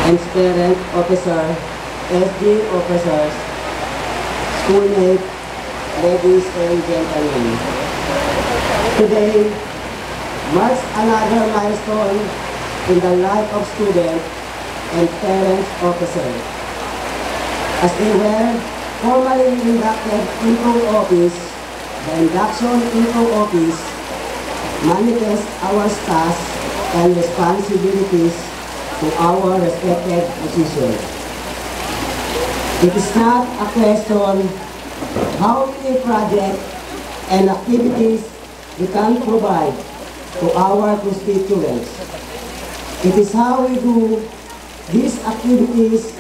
and parent officer, SG officers, schoolmates, ladies and gentlemen. Today marks another milestone in the life of students and parent officers, as they were formally inducted into office. The induction into office manifests our tasks and responsibilities to our respected positions. It is not a question how many projects and activities we can provide to our constituents. It is how we do these activities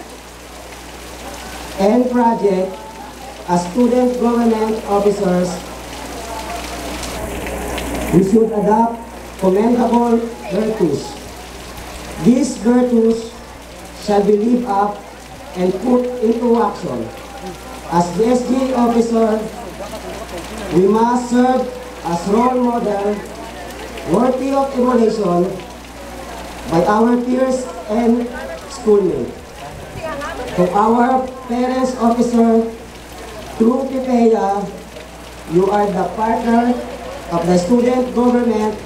and projects as student government officers. We should adopt commendable virtues. These virtues shall be lived up and put into action. As the SG officer, we must serve as role model worthy of emulation by our peers and schoolmates. To our parents officer, through PIPEA, you are the partner of the student government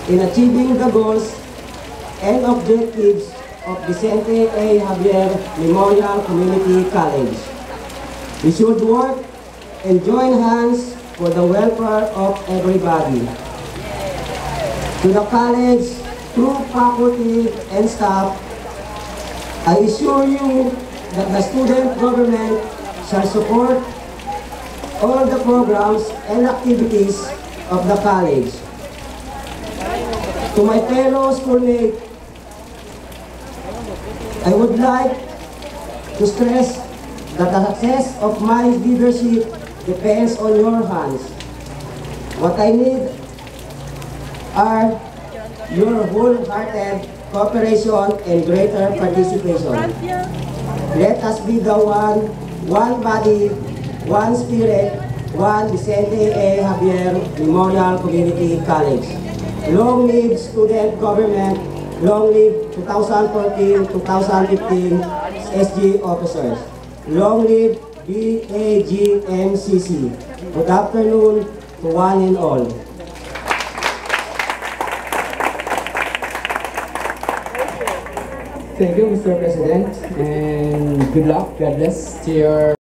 in achieving the goals and objectives of Vicente A. Javier Memorial Community College. We should work and join hands for the welfare of everybody. To the college, through faculty and staff, I assure you that the student government shall support all the programs and activities of the college. To my fellow schoolmates, I would like to stress that the success of my leadership depends on your hands. What I need are your wholehearted cooperation and greater participation. Let us be the one body, one spirit, one Vicente A. Javier Memorial Community College. Long live student government, long live 2014-2015 SG officers. Long live BAGMCC. Good afternoon to one and all. Thank you, Mr. President, and good luck, God bless to your